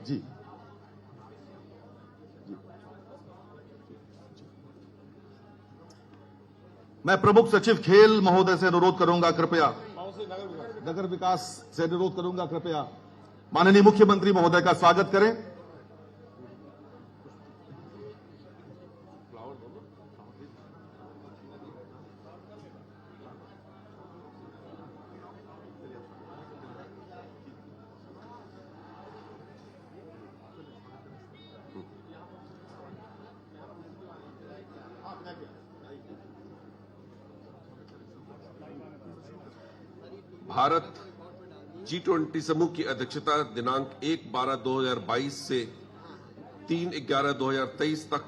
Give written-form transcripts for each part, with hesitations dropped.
जी मैं प्रमुख सचिव खेल महोदय से अनुरोध करूंगा, कृपया नगर विकास से अनुरोध करूंगा, कृपया माननीय मुख्यमंत्री महोदय का स्वागत करें। भारत G20 समूह की अध्यक्षता दिनांक 1/12/2022 से 3/11/2023 तक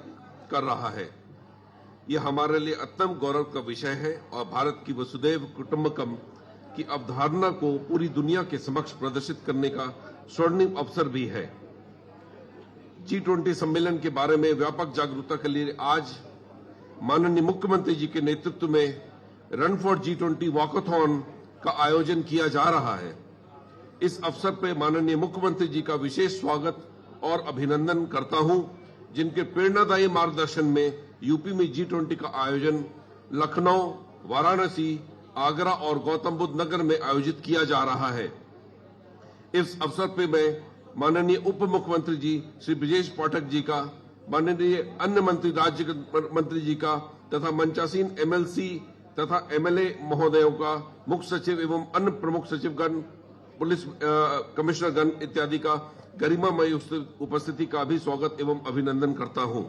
कर रहा है। यह हमारे लिए अत्यंत गौरव का विषय है और भारत की वसुधैव कुटुंबकम की अवधारणा को पूरी दुनिया के समक्ष प्रदर्शित करने का स्वर्णिम अवसर भी है। G20 सम्मेलन के बारे में व्यापक जागरूकता के लिए आज माननीय मुख्यमंत्री जी के नेतृत्व में रन फॉर G20 वॉकथॉन का आयोजन किया जा रहा है। इस अवसर पर माननीय मुख्यमंत्री जी का विशेष स्वागत और अभिनंदन करता हूं, जिनके प्रेरणादायी मार्गदर्शन में यूपी में G20 का आयोजन लखनऊ, वाराणसी, आगरा और गौतम बुद्ध नगर में आयोजित किया जा रहा है। इस अवसर पर मैं माननीय उप मुख्यमंत्री जी श्री ब्रजेश पाठक जी का, माननीय अन्य मंत्री राज्य मंत्री जी का तथा मंचासीन MLC तथा MLA महोदयों का, मुख्य सचिव एवं अन्य प्रमुख सचिवगण, पुलिस कमिश्नरगण इत्यादि का गरिमामय उपस्थिति का भी स्वागत एवं अभिनंदन करता हूं।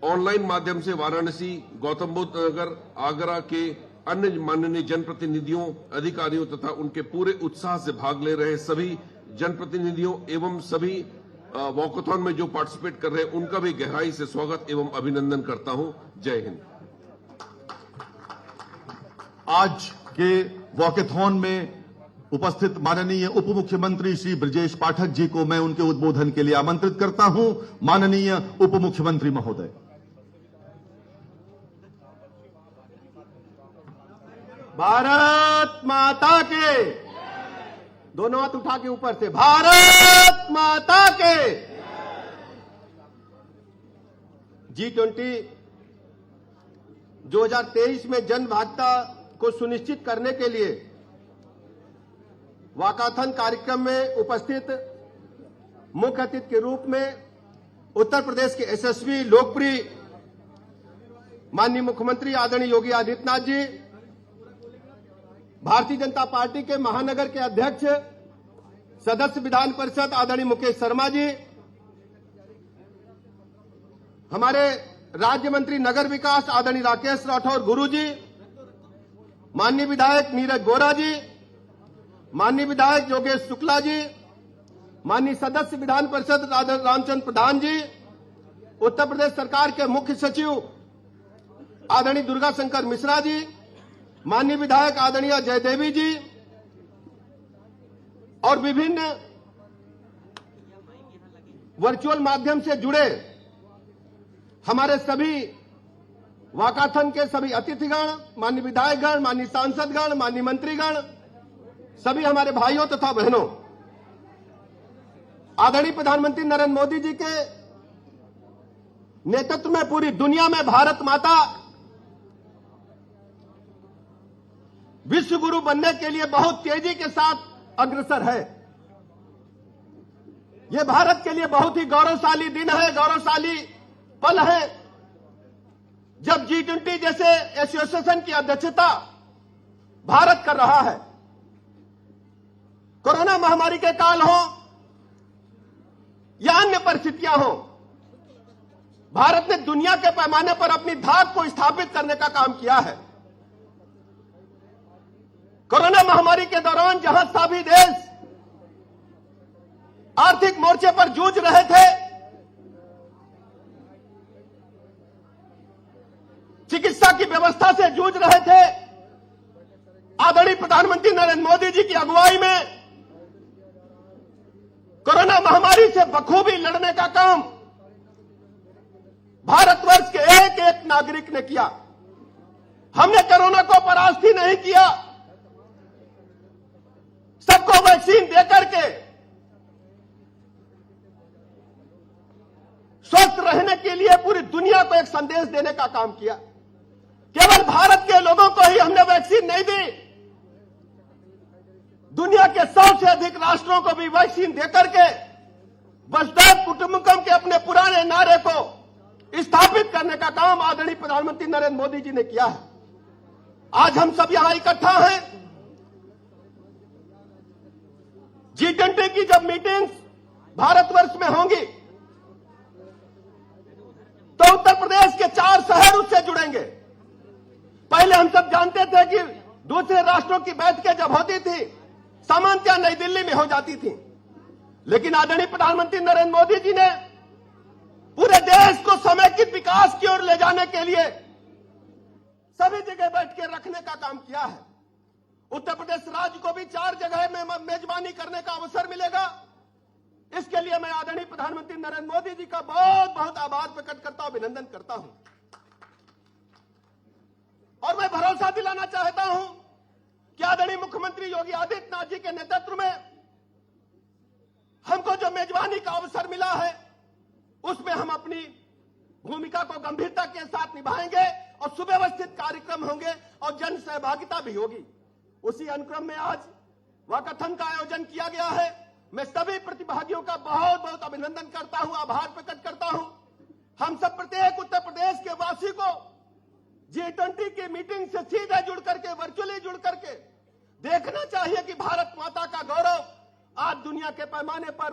ऑनलाइन माध्यम से वाराणसी, गौतम बुद्ध नगर, आगरा के अन्य माननीय जनप्रतिनिधियों, अधिकारियों तथा उनके पूरे उत्साह से भाग ले रहे सभी जनप्रतिनिधियों एवं सभी वॉकथॉन में जो पार्टिसिपेट कर रहे हैं उनका भी गहराई से स्वागत एवं अभिनंदन करता हूं। जय हिंद। आज के वॉकथॉन में उपस्थित माननीय उप मुख्यमंत्री श्री ब्रजेश पाठक जी को मैं उनके उद्बोधन के लिए आमंत्रित करता हूं। माननीय उप मुख्यमंत्री महोदय। भारत माता के, दोनों हाथ उठा के ऊपर से, भारत माता के। G20 2023 में जन भागीदारिता को सुनिश्चित करने के लिए वाकाथन कार्यक्रम में उपस्थित मुख्य अतिथि के रूप में उत्तर प्रदेश के यशस्वी लोकप्रिय माननीय मुख्यमंत्री आदरणीय योगी आदित्यनाथ जी, भारतीय जनता पार्टी के महानगर के अध्यक्ष सदस्य विधान परिषद आदरणीय मुकेश शर्मा जी, हमारे राज्य मंत्री नगर विकास आदरणीय राकेश राठौर गुरु जी, माननीय विधायक नीरज गोरा जी, माननीय विधायक योगेश शुक्ला जी, माननीय सदस्य विधान परिषद रामचंद्र प्रधान जी, उत्तर प्रदेश सरकार के मुख्य सचिव आदरणीय दुर्गा शंकर मिश्रा जी, माननीय विधायक आदरणीय जयदेवी जी और विभिन्न वर्चुअल माध्यम से जुड़े हमारे सभी वाकाथन के सभी अतिथिगण, माननीय विधायकगण, माननीय सांसदगण, माननीय मंत्रीगण, सभी हमारे भाइयों तथा बहनों, आदरणीय प्रधानमंत्री नरेंद्र मोदी जी के नेतृत्व में पूरी दुनिया में भारत माता विश्व गुरु बनने के लिए बहुत तेजी के साथ अग्रसर है। यह भारत के लिए बहुत ही गौरवशाली दिन है, गौरवशाली पल है, जब G20 जैसे एसोसिएशन की अध्यक्षता भारत कर रहा है। कोरोना महामारी के काल हो या अन्य परिस्थितियां हो, भारत ने दुनिया के पैमाने पर अपनी धाक को स्थापित करने का काम किया है। कोरोना महामारी के दौरान जहां सभी देश आर्थिक मोर्चे पर जूझ रहे थे, चिकित्सा की व्यवस्था से जूझ रहे थे, आदरणीय प्रधानमंत्री नरेंद्र मोदी जी की अगुवाई में कोरोना महामारी से बखूबी लड़ने का काम भारतवर्ष के एक एक नागरिक ने किया। हमने कोरोना को परास्त ही नहीं किया, सबको वैक्सीन देकर के स्वस्थ रहने के लिए पूरी दुनिया को एक संदेश देने का काम किया। केवल भारत के लोगों को ही हमने वैक्सीन नहीं दी, दुनिया के सबसे अधिक राष्ट्रों को भी वैक्सीन देकर के वसुधैव कुटुंबकम के अपने पुराने नारे को स्थापित करने का काम आदरणीय प्रधानमंत्री नरेंद्र मोदी जी ने किया है। आज हम सब यहां इकट्ठा हैं। G20 की जब मीटिंग्स भारतवर्ष में होंगी तो उत्तर प्रदेश के 4 शहर उससे जुड़ेंगे। पहले हम सब जानते थे कि दूसरे राष्ट्रों की बैठकें जब होती थी सामान्यतः नई दिल्ली में हो जाती थी, लेकिन आदरणीय प्रधानमंत्री नरेंद्र मोदी जी ने पूरे देश को समेकित विकास की ओर ले जाने के लिए सभी जगह बैठ के रखने का काम किया है। उत्तर प्रदेश राज्य को भी 4 जगह में मेजबानी करने का अवसर मिलेगा। इसके लिए मैं आदरणीय प्रधानमंत्री नरेंद्र मोदी जी का बहुत बहुत आभार प्रकट करता हूं, अभिनंदन करता हूं। और मैं भरोसा दिलाना चाहता हूं कि आदरणीय मुख्यमंत्री योगी आदित्यनाथ जी के नेतृत्व में हमको जो मेजबानी का अवसर मिला है उसमें हम अपनी भूमिका को गंभीरता के साथ निभाएंगे और सुव्यवस्थित कार्यक्रम होंगे और जन सहभागिता भी होगी। उसी अनुक्रम में आज वाकाथन का आयोजन किया गया है। मैं सभी प्रतिभागियों का बहुत बहुत अभिनंदन करता हूं, आभार प्रकट करता हूं। हम सब प्रत्येक उत्तर प्रदेश के वासी को G20 की मीटिंग से सीधे जुड़ करके, वर्चुअली जुड़ करके देखना चाहिए कि भारत माता का गौरव आज दुनिया के पैमाने पर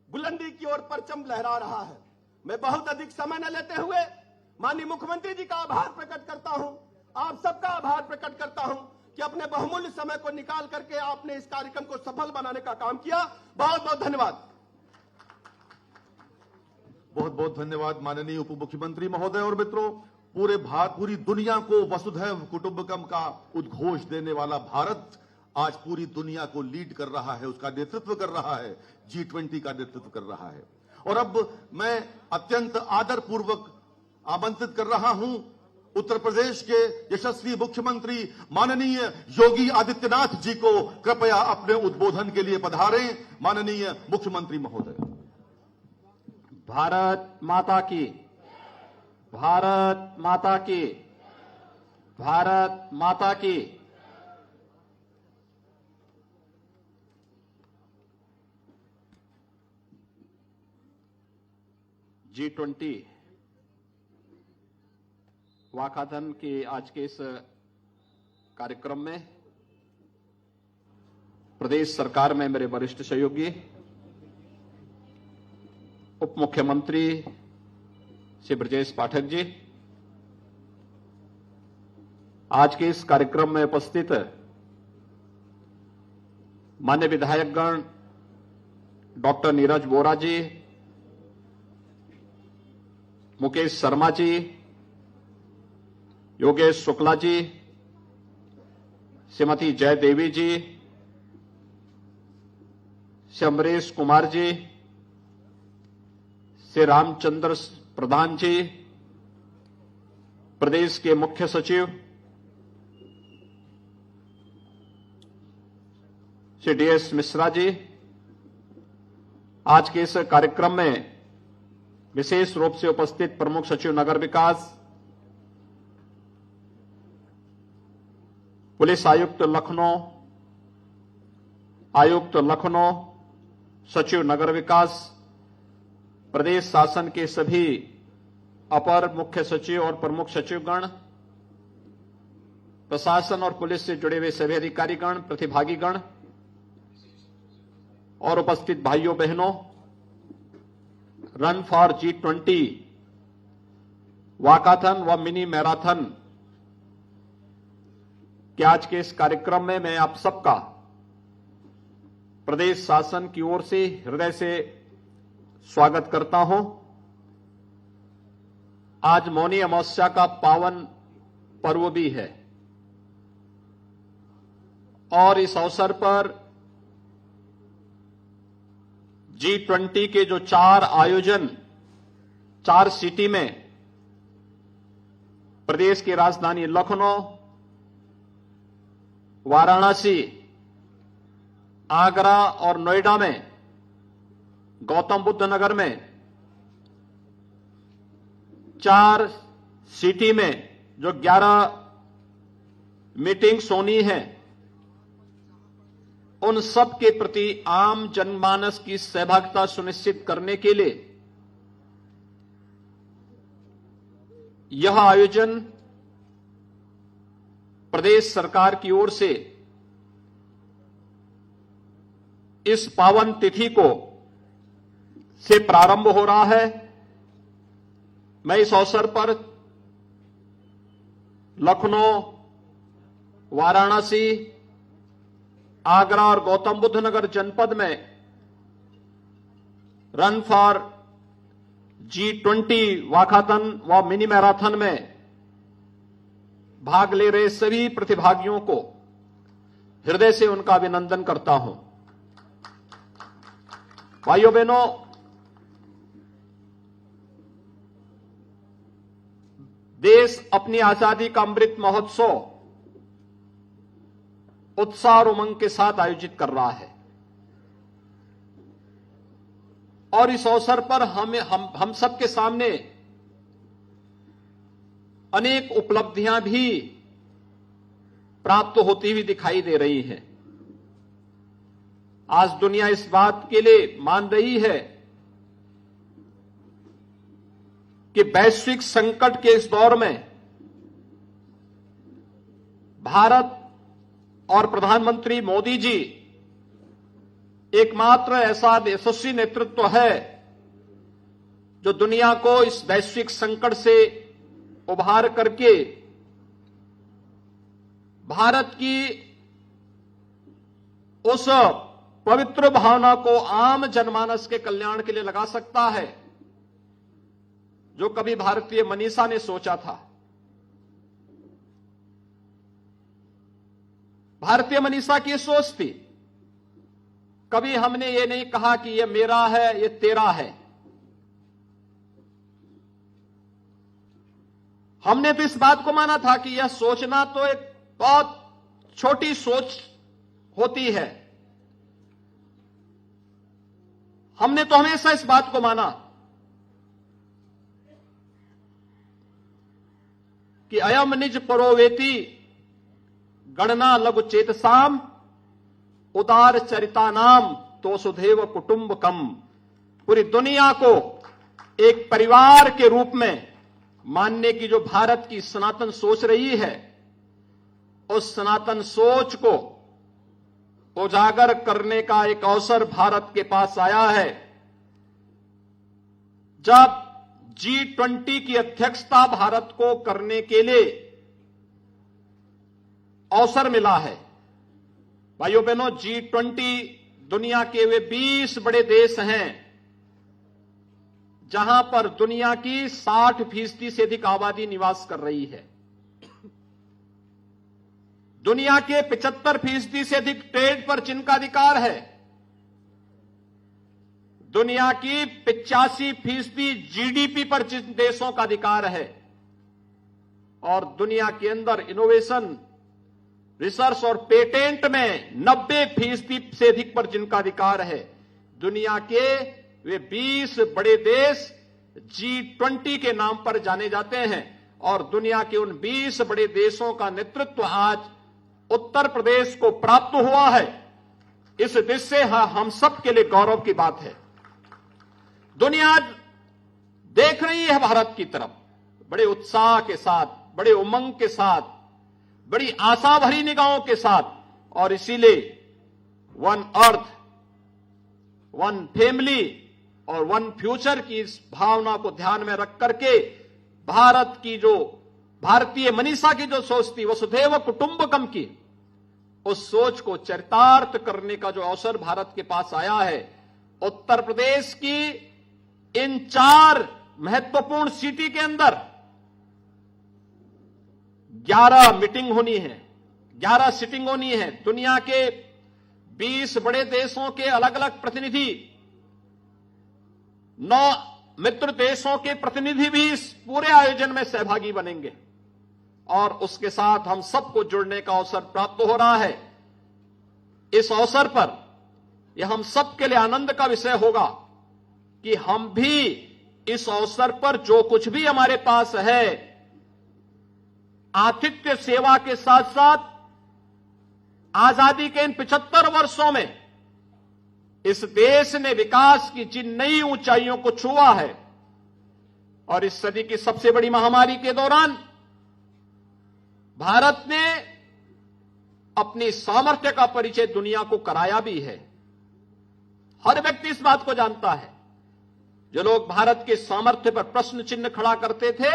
बुलंदी की ओर परचम लहरा रहा है। मैं बहुत अधिक समय न लेते हुए माननीय मुख्यमंत्री जी का आभार प्रकट करता हूं, आप सबका आभार प्रकट करता हूं कि अपने बहुमूल्य समय को निकाल करके आपने इस कार्यक्रम को सफल बनाने का काम किया। बहुत बहुत धन्यवाद। बहुत बहुत धन्यवाद माननीय उप मुख्यमंत्री महोदय। और मित्रों, पूरी दुनिया को वसुधैव कुटुंबकम का उद्घोष देने वाला भारत आज पूरी दुनिया को लीड कर रहा है, उसका नेतृत्व कर रहा है, G20 का नेतृत्व कर रहा है। और अब मैं अत्यंत आदरपूर्वक आमंत्रित कर रहा हूं उत्तर प्रदेश के यशस्वी मुख्यमंत्री माननीय योगी आदित्यनाथ जी को। कृपया अपने उद्बोधन के लिए पधारें माननीय मुख्यमंत्री महोदय। भारत माता की, भारत माता की, भारत माता की। G20 वाकाथन के आज के इस कार्यक्रम में प्रदेश सरकार में मेरे वरिष्ठ सहयोगी उप मुख्यमंत्री श्री ब्रजेश पाठक जी, आज के इस कार्यक्रम में उपस्थित मान्य विधायकगण डॉक्टर नीरज वोरा जी, मुकेश शर्मा जी, योगेश शुक्ला जी, श्रीमती जय देवी जी, श्री अमरीश कुमार जी, श्री रामचंद्र प्रधान जी, प्रदेश के मुख्य सचिव श्री DS मिश्रा जी, आज के इस कार्यक्रम में विशेष रूप से उपस्थित प्रमुख सचिव नगर विकास, पुलिस आयुक्त लखनऊ, सचिव नगर विकास, प्रदेश शासन के सभी अपर मुख्य सचिव और प्रमुख सचिवगण, प्रशासन और पुलिस से जुड़े हुए सभी अधिकारीगण, प्रतिभागीगण और उपस्थित भाइयों बहनों, रन फॉर G20 वाकाथन व मिनी मैराथन के आज के इस कार्यक्रम में मैं आप सबका प्रदेश शासन की ओर से हृदय से स्वागत करता हूं। आज मौनी अमावस्या का पावन पर्व भी है और इस अवसर पर G20 के जो 4 आयोजन 4 सिटी में प्रदेश की राजधानी लखनऊ, वाराणसी, आगरा और नोएडा में, गौतम बुद्ध नगर में 4 सिटी में जो 11 मीटिंग्स होनी है, उन सब के प्रति आम जनमानस की सहभागिता सुनिश्चित करने के लिए यह आयोजन प्रदेश सरकार की ओर से इस पावन तिथि को से प्रारंभ हो रहा है। मैं इस अवसर पर लखनऊ, वाराणसी, आगरा और गौतम बुद्ध नगर जनपद में रन फॉर G20 वाकाथन व मिनी मैराथन में भाग ले रहे सभी प्रतिभागियों को हृदय से उनका अभिनंदन करता हूं। भाइयों बहनों, देश अपनी आजादी का अमृत महोत्सव उत्साह और उमंग के साथ आयोजित कर रहा है और इस अवसर पर हम सबके सामने अनेक उपलब्धियां भी प्राप्त होती हुई दिखाई दे रही हैं। आज दुनिया इस बात के लिए मान रही है कि वैश्विक संकट के इस दौर में भारत और प्रधानमंत्री मोदी जी एकमात्र ऐसा यशस्वी नेतृत्व है जो दुनिया को इस वैश्विक संकट से उभार करके भारत की उस पवित्र भावना को आम जनमानस के कल्याण के लिए लगा सकता है जो कभी भारतीय मनीषा ने सोचा था। भारतीय मनीषा की सोच थी, कभी हमने ये नहीं कहा कि ये मेरा है, ये तेरा है। हमने तो इस बात को माना था कि यह सोचना तो एक बहुत छोटी सोच होती है। हमने तो हमेशा इस बात को माना कि अयम निज परोवेति गणना लघु चेतसाम उदार चरिता नाम तो सुधेव कुटुंबकम। पूरी दुनिया को एक परिवार के रूप में मानने की जो भारत की सनातन सोच रही है, उस सनातन सोच को उजागर करने का एक अवसर भारत के पास आया है। जब G20 की अध्यक्षता भारत को करने के लिए अवसर मिला है। भाइयों बहनों, G20 दुनिया के वे 20 बड़े देश हैं जहां पर दुनिया की 60% से अधिक आबादी निवास कर रही है। दुनिया के 75% से अधिक ट्रेड पर जिनका अधिकार है। दुनिया की 85% जीडीपी पर जिन देशों का अधिकार है और दुनिया के अंदर इनोवेशन, रिसर्च और पेटेंट में 90% से अधिक पर जिनका अधिकार है। दुनिया के वे 20 बड़े देश G20 के नाम पर जाने जाते हैं और दुनिया के उन 20 बड़े देशों का नेतृत्व आज उत्तर प्रदेश को प्राप्त हुआ है। इस दिश से हम सब के लिए गौरव की बात है। दुनिया आज देख रही है भारत की तरफ बड़े उत्साह के साथ, बड़े उमंग के साथ, बड़ी आशा भरी निगाहों के साथ, और इसीलिए वन अर्थ, वन फैमिली और वन फ्यूचर की इस भावना को ध्यान में रख करके भारत की जो भारतीय मनीषा की जो सोच थी, वसुधैव कुटुंबकम की, उस सोच को चरितार्थ करने का जो अवसर भारत के पास आया है। उत्तर प्रदेश की इन 4 महत्वपूर्ण सिटी के अंदर 11 मीटिंग होनी है, 11 सिटिंग होनी है। दुनिया के 20 बड़े देशों के अलग अलग प्रतिनिधि, 9 मित्र देशों के प्रतिनिधि भी इस पूरे आयोजन में सहभागी बनेंगे और उसके साथ हम सबको जुड़ने का अवसर प्राप्त हो रहा है। इस अवसर पर यह हम सबके लिए आनंद का विषय होगा कि हम भी इस अवसर पर जो कुछ भी हमारे पास है, आतिथ्य सेवा के साथ साथ आजादी के इन 75 वर्षों में इस देश ने विकास की जिन नई ऊंचाइयों को छुआ है और इस सदी की सबसे बड़ी महामारी के दौरान भारत ने अपनी सामर्थ्य का परिचय दुनिया को कराया भी है। हर व्यक्ति इस बात को जानता है। जो लोग भारत के सामर्थ्य पर प्रश्न चिन्ह खड़ा करते थे,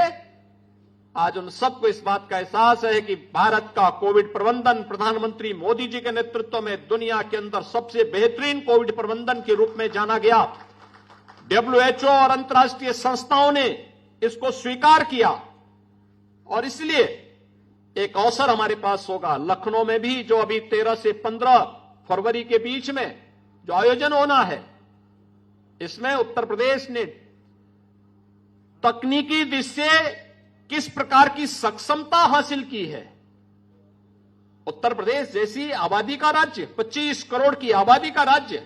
आज उन सबको इस बात का एहसास है कि भारत का कोविड प्रबंधन प्रधानमंत्री मोदी जी के नेतृत्व में दुनिया के अंदर सबसे बेहतरीन कोविड प्रबंधन के रूप में जाना गया। WHO और अंतर्राष्ट्रीय संस्थाओं ने इसको स्वीकार किया और इसलिए एक अवसर हमारे पास होगा लखनऊ में भी, जो अभी 13 से 15 फरवरी के बीच में जो आयोजन होना है, इसमें उत्तर प्रदेश ने तकनीकी दृष्टि से किस प्रकार की सक्षमता हासिल की है। उत्तर प्रदेश जैसी आबादी का राज्य, 25 करोड़ की आबादी का राज्य,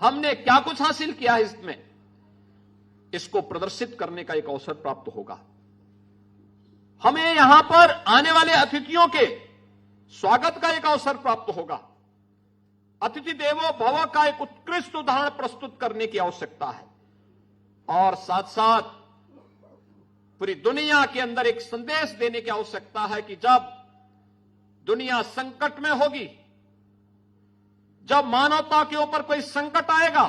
हमने क्या कुछ हासिल किया है इसमें, इसको प्रदर्शित करने का एक अवसर प्राप्त होगा। हमें यहां पर आने वाले अतिथियों के स्वागत का एक अवसर प्राप्त होगा। अतिथि देवो भव का एक उत्कृष्ट उदाहरण प्रस्तुत करने की आवश्यकता है और साथ साथ पूरी दुनिया के अंदर एक संदेश देने की आवश्यकता है कि जब दुनिया संकट में होगी, जब मानवता के ऊपर कोई संकट आएगा,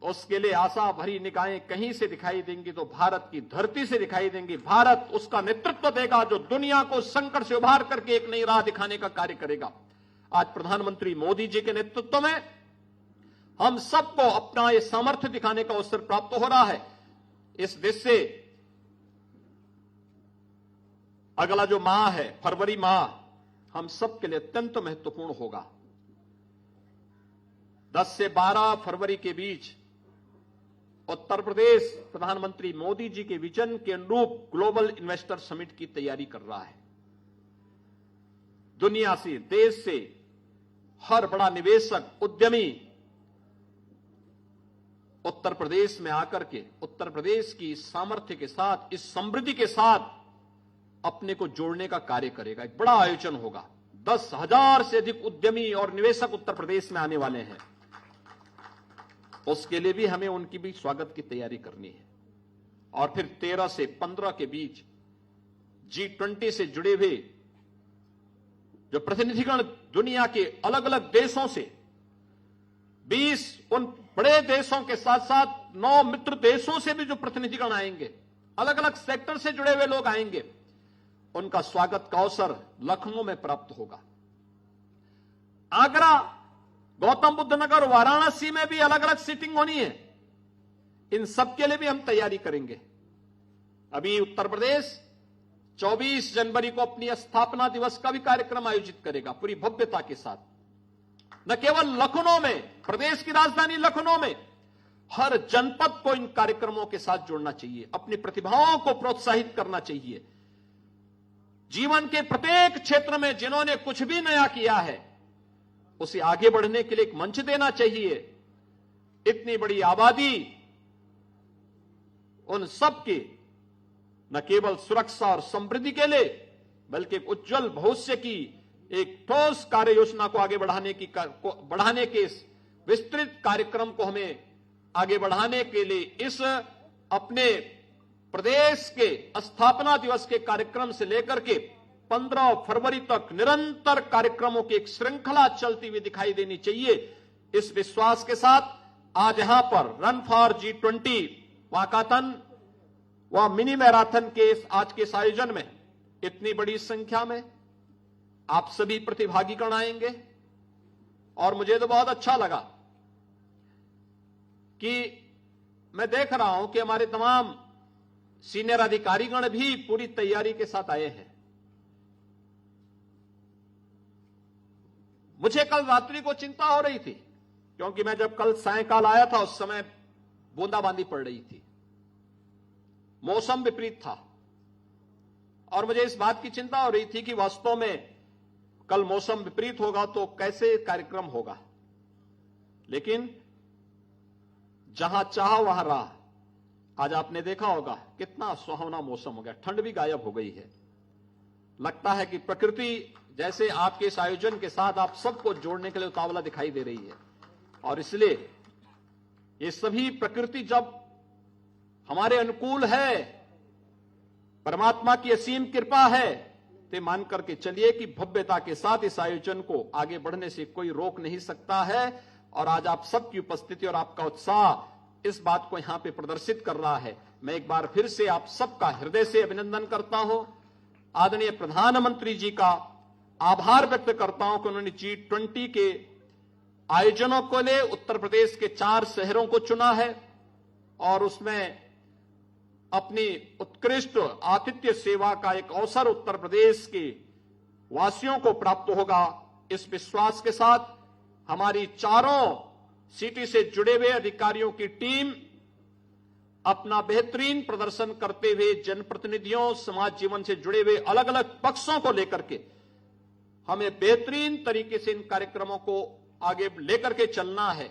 तो उसके लिए आशा भरी निगाहें कहीं से दिखाई देंगी तो भारत की धरती से दिखाई देंगी। भारत उसका नेतृत्व देगा जो दुनिया को संकट से उभार करके एक नई राह दिखाने का कार्य करेगा। आज प्रधानमंत्री मोदी जी के नेतृत्व में हम सबको अपना ये सामर्थ्य दिखाने का अवसर प्राप्त हो रहा है। इस देश से अगला जो माह है, फरवरी माह, हम सबके लिए अत्यंत महत्वपूर्ण होगा। 10 से 12 फरवरी के बीच उत्तर प्रदेश प्रधानमंत्री मोदी जी के विजन के अनुरूप ग्लोबल इन्वेस्टर समिट की तैयारी कर रहा है। दुनिया से, देश से हर बड़ा निवेशक, उद्यमी उत्तर प्रदेश में आकर के उत्तर प्रदेश की सामर्थ्य के साथ, इस समृद्धि के साथ अपने को जोड़ने का कार्य करेगा। एक बड़ा आयोजन होगा। 10,000 से अधिक उद्यमी और निवेशक उत्तर प्रदेश में आने वाले हैं। उसके लिए भी हमें उनकी भी स्वागत की तैयारी करनी है। और फिर 13 से 15 के बीच G20 से जुड़े हुए जो प्रतिनिधिगण दुनिया के अलग अलग देशों से, 20 उन बड़े देशों के साथ साथ 9 मित्र देशों से भी जो प्रतिनिधिगण आएंगे, अलग अलग सेक्टर से जुड़े हुए लोग आएंगे, उनका स्वागत का अवसर लखनऊ में प्राप्त होगा। आगरा, गौतम बुद्ध नगर, वाराणसी में भी अलग अलग सीटिंग होनी है। इन सब के लिए भी हम तैयारी करेंगे। अभी उत्तर प्रदेश 24 जनवरी को अपनी स्थापना दिवस का भी कार्यक्रम आयोजित करेगा पूरी भव्यता के साथ। न केवल लखनऊ में, प्रदेश की राजधानी लखनऊ में, हर जनपद को इन कार्यक्रमों के साथ जोड़ना चाहिए, अपनी प्रतिभाओं को प्रोत्साहित करना चाहिए। जीवन के प्रत्येक क्षेत्र में जिन्होंने कुछ भी नया किया है, उसे आगे बढ़ने के लिए एक मंच देना चाहिए। इतनी बड़ी आबादी, उन सबकी न केवल सुरक्षा और समृद्धि के लिए, बल्कि एक उज्जवल भविष्य की एक ठोस कार्य योजना को आगे बढ़ाने के इस विस्तृत कार्यक्रम को हमें आगे बढ़ाने के लिए इस अपने प्रदेश के स्थापना दिवस के कार्यक्रम से लेकर के 15 फरवरी तक निरंतर कार्यक्रमों की एक श्रृंखला चलती हुई दिखाई देनी चाहिए। इस विश्वास के साथ आज यहां पर रन फॉर G20 वाकाथन व मिनी मैराथन के आज के इस आयोजन में इतनी बड़ी संख्या में आप सभी प्रतिभागीगण आएंगे और मुझे तो बहुत अच्छा लगा कि मैं देख रहा हूं कि हमारे तमाम सीनियर अधिकारीगण भी पूरी तैयारी के साथ आए हैं। मुझे कल रात्रि को चिंता हो रही थी, क्योंकि मैं जब कल सायंकाल आया था उस समय बूंदाबांदी पड़ रही थी, मौसम विपरीत था और मुझे इस बात की चिंता हो रही थी कि वास्तव में कल मौसम विपरीत होगा तो कैसे कार्यक्रम होगा। लेकिन जहां चाह वहां राह, आज आपने देखा होगा कितना सुहावना मौसम हो गया, ठंड भी गायब हो गई है। लगता है कि प्रकृति जैसे आपके इस आयोजन के साथ आप सबको जोड़ने के लिए उतावला दिखाई दे रही है। और इसलिए ये सभी प्रकृति जब हमारे अनुकूल है, परमात्मा की असीम कृपा है, तो मान करके चलिए कि भव्यता के साथ इस आयोजन को आगे बढ़ने से कोई रोक नहीं सकता है। और आज आप सबकी उपस्थिति और आपका उत्साह इस बात को यहां पे प्रदर्शित कर रहा है। मैं एक बार फिर से आप सबका हृदय से अभिनंदन करता हूं। आदरणीय प्रधानमंत्री जी का आभार व्यक्त करता हूं कि उन्होंने G20 के आयोजनों को ले उत्तर प्रदेश के 4 शहरों को चुना है और उसमें अपनी उत्कृष्ट आतिथ्य सेवा का एक अवसर उत्तर प्रदेश के वासियों को प्राप्त होगा। इस विश्वास के साथ हमारी चारों सिटी से जुड़े हुए अधिकारियों की टीम अपना बेहतरीन प्रदर्शन करते हुए जनप्रतिनिधियों, समाज जीवन से जुड़े हुए अलग अलग पक्षों को लेकर के हमें बेहतरीन तरीके से इन कार्यक्रमों को आगे लेकर के चलना है।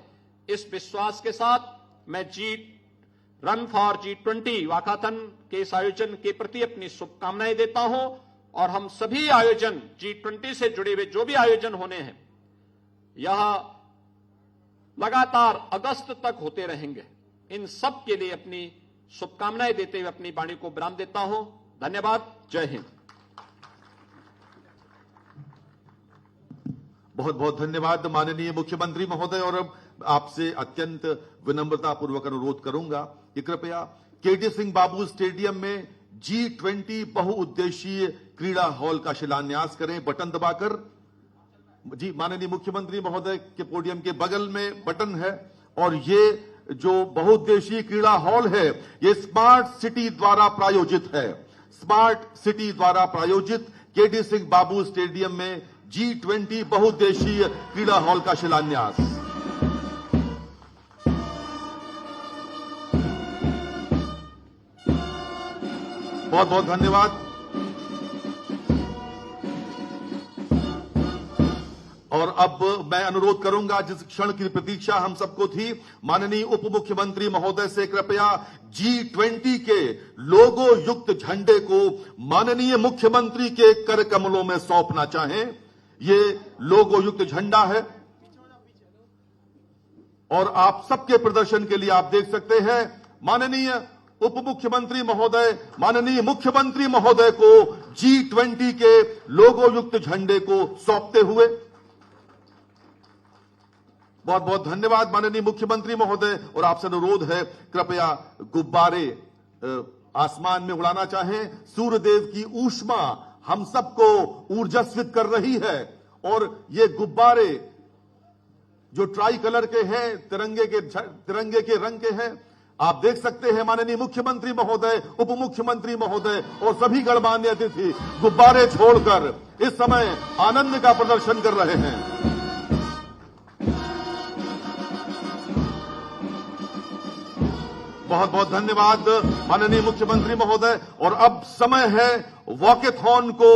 इस विश्वास के साथ मैं रन फॉर G20 वाकाथन के इस आयोजन के प्रति अपनी शुभकामनाएं देता हूं और हम सभी आयोजन G20 से जुड़े हुए जो भी आयोजन होने हैं यह लगातार अगस्त तक होते रहेंगे। इन सब के लिए अपनी शुभकामनाएं देते हुए अपनी वाणी को विराम देता हूं। धन्यवाद। जय हिंद। बहुत बहुत धन्यवाद माननीय मुख्यमंत्री महोदय। और अब आपसे अत्यंत विनम्रता पूर्वक अनुरोध करूंगा कि कृपया केडी सिंह बाबू स्टेडियम में G20 बहुउद्देशीय क्रीड़ा हॉल का शिलान्यास करें बटन दबाकर। जी, माननीय मुख्यमंत्री महोदय के पोडियम के बगल में बटन है और ये जो बहुउद्देशीय क्रीड़ा हॉल है ये स्मार्ट सिटी द्वारा प्रायोजित है। स्मार्ट सिटी द्वारा प्रायोजित केडी सिंह बाबू स्टेडियम में G20 बहुउद्देशीय क्रीड़ा हॉल का शिलान्यास। बहुत बहुत धन्यवाद। और अब मैं अनुरोध करूंगा, जिस क्षण की प्रतीक्षा हम सबको थी, माननीय उप मुख्यमंत्री महोदय से कृपया G20 के लोगो युक्त झंडे को माननीय मुख्यमंत्री के कर कमलों में सौंपना चाहें। ये लोगो युक्त झंडा है और आप सबके प्रदर्शन के लिए आप देख सकते हैं माननीय उप मुख्यमंत्री महोदय माननीय मुख्यमंत्री महोदय को G20 के लोगो युक्त झंडे को सौंपते हुए। बहुत बहुत धन्यवाद माननीय मुख्यमंत्री महोदय। और आपसे अनुरोध है कृपया गुब्बारे आसमान में उड़ाना चाहें। सूर्यदेव की ऊष्मा हम सबको ऊर्जास्वित कर रही है और ये गुब्बारे जो ट्राई कलर के हैं, तिरंगे के रंग के हैं, आप देख सकते हैं माननीय मुख्यमंत्री महोदय, उप मुख्यमंत्री महोदय और सभी गणमान्य अतिथि गुब्बारे छोड़कर इस समय आनंद का प्रदर्शन कर रहे हैं। बहुत बहुत धन्यवाद माननीय मुख्यमंत्री महोदय। और अब समय है वॉकेथॉन को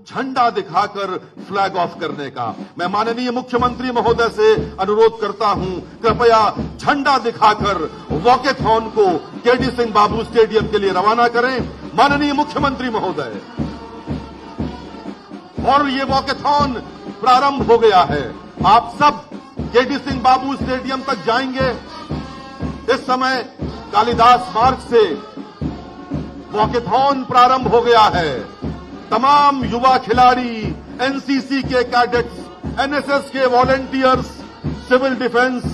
झंडा दिखाकर फ्लैग ऑफ करने का। मैं माननीय मुख्यमंत्री महोदय से अनुरोध करता हूं, कृपया झंडा दिखाकर वॉकेथॉन को केडी सिंह बाबू स्टेडियम के लिए रवाना करें माननीय मुख्यमंत्री महोदय। और ये वॉकेथॉन प्रारंभ हो गया है। आप सब केडी सिंह बाबू स्टेडियम तक जाएंगे। इस समय कालिदास मार्ग से वॉकेथॉन प्रारंभ हो गया है। तमाम युवा खिलाड़ी, एनसीसी के कैडेट्स, एनएसएस के वॉलंटियर्स, सिविल डिफेंस,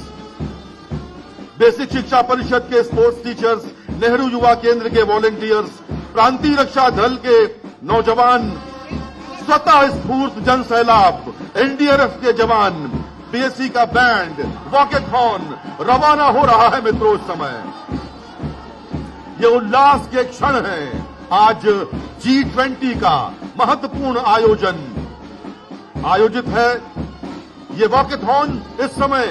बेसिक शिक्षा परिषद के स्पोर्ट्स टीचर्स, नेहरू युवा केंद्र के वॉलंटियर्स, प्रांतीय रक्षा दल के नौजवान, स्वतः स्फूर्त जन सैलाब, एनडीआरएफ के जवान, पीएससी का बैंड, वॉकेथॉन रवाना हो रहा है। मित्रों, इस समय ये उल्लास के क्षण हैं। आज G20 का महत्वपूर्ण आयोजन आयोजित है। ये वॉकेथॉन इस समय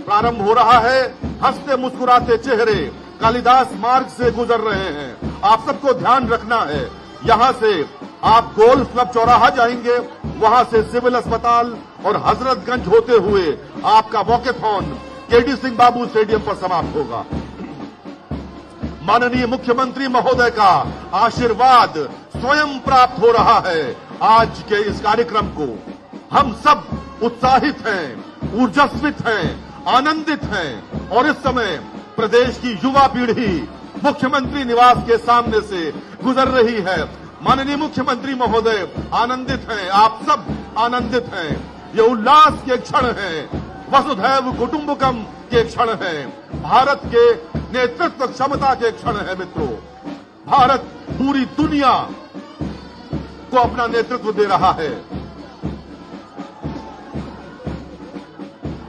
प्रारंभ हो रहा है। हंसते मुस्कुराते चेहरे कालिदास मार्ग से गुजर रहे हैं। आप सबको ध्यान रखना है, यहां से आप गोल्फ क्लब चौराहा जाएंगे, वहां से सिविल अस्पताल और हजरतगंज होते हुए आपका वॉकेथॉन केडी सिंह बाबू स्टेडियम पर समाप्त होगा। माननीय मुख्यमंत्री महोदय का आशीर्वाद स्वयं प्राप्त हो रहा है। आज के इस कार्यक्रम को हम सब उत्साहित हैं, ऊर्जास्वित हैं, आनंदित हैं और इस समय प्रदेश की युवा पीढ़ी मुख्यमंत्री निवास के सामने से गुजर रही है। माननीय मुख्यमंत्री महोदय आनंदित हैं, आप सब आनंदित हैं। ये उल्लास के क्षण हैं, वसुधैव कुटुंबकम के क्षण हैं, भारत के नेतृत्व क्षमता के क्षण हैं। मित्रों, भारत पूरी दुनिया को अपना नेतृत्व दे रहा है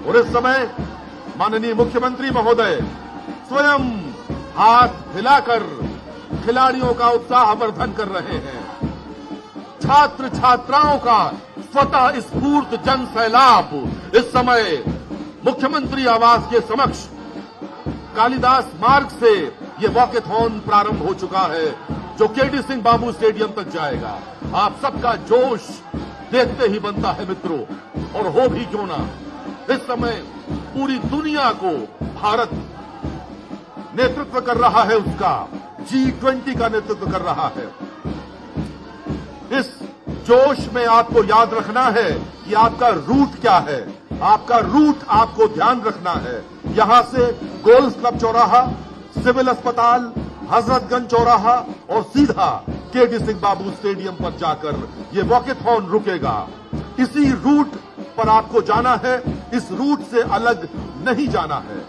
और इस समय माननीय मुख्यमंत्री महोदय स्वयं हाथ हिलाकर खिलाड़ियों का उत्साहवर्धन कर रहे हैं। छात्र छात्राओं का स्वतः स्फूर्त जन सैलाब इस समय मुख्यमंत्री आवास के समक्ष कालिदास मार्ग से ये वॉकेथॉन प्रारंभ हो चुका है, जो केडी सिंह बाबू स्टेडियम तक जाएगा। आप सबका जोश देखते ही बनता है मित्रों, और हो भी क्यों ना। इस समय पूरी दुनिया को भारत नेतृत्व कर रहा है, उसका G20 का नेतृत्व कर रहा है। इस जोश में आपको याद रखना है कि आपका रूट क्या है। आपका रूट आपको ध्यान रखना है। यहां से गोल्फ क्लब चौराहा, सिविल अस्पताल, हजरतगंज चौराहा और सीधा केडी सिंह बाबू स्टेडियम पर जाकर ये वॉकेथॉन रुकेगा। इसी रूट पर आपको जाना है, इस रूट से अलग नहीं जाना है।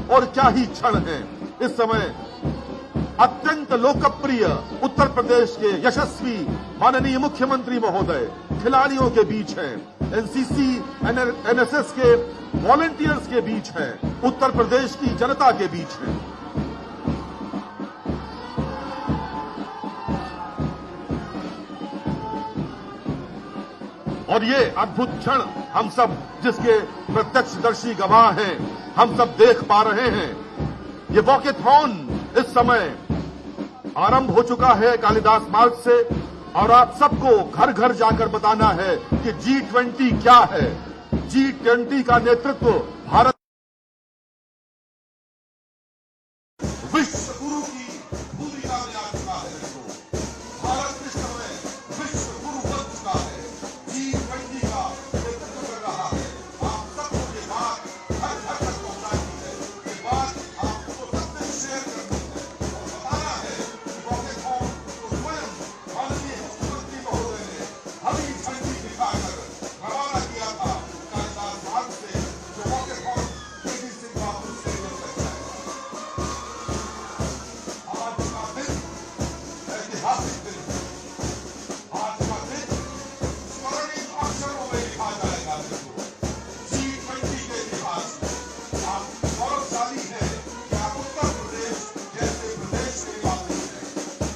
और क्या ही क्षण है। इस समय अत्यंत लोकप्रिय उत्तर प्रदेश के यशस्वी माननीय मुख्यमंत्री महोदय खिलाड़ियों के बीच हैं, एनसीसी एनएसएस के वॉलंटियर्स के बीच हैं, उत्तर प्रदेश की जनता के बीच हैं। और ये अद्भुत क्षण हम सब जिसके प्रत्यक्षदर्शी गवाह हैं, हम सब देख पा रहे हैं। ये वॉकेथॉन इस समय आरंभ हो चुका है कालिदास मार्ग से, और आप सबको घर घर जाकर बताना है कि G20 क्या है। G20 का नेतृत्व भारत विश्व गुरु की भूमिका में आ चुका है। भारत इस समय विश्व गुरु बन चुका है, G20 का नेतृत्व कर रहा है। आप सबको ये बात घर घर तक पहुंचानी है, ये बात आपको सबसे शेयर करनी है और बताना है कि वॉकेथॉन को स्वयं माननीय मुख्यमंत्री महोदय ने हरी झंडी दिखाकर रवाना किया था कालिदास मार्ग से, जो वॉकेथॉन केडी सिंह बाबू स्टेडियम तक जाएगा। आज का दिन ऐतिहासिक दिन है। आज का दिन स्वर्णिम अक्षरों में लिखा जाएगा। G20 के इतिहास में आप गौरवशाली है कि आप उत्तर प्रदेश जैसे प्रदेश के निवासी हैं।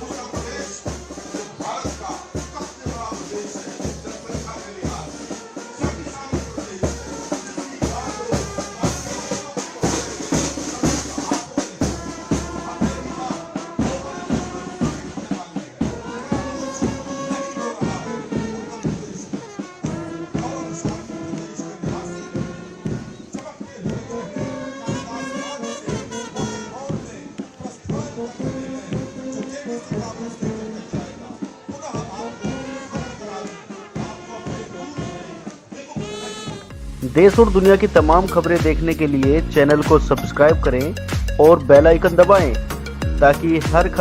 उत्तर प्रदेश जो भारत का सबसे बड़ा प्रदेश है, जनसंख्या के लिहाज से शक्तिशाली प्रदेश है, जिसकी देश और दुनिया की तमाम खबरें देखने के लिए चैनल को सब्सक्राइब करें और बेल आइकन दबाएं ताकि हर खबर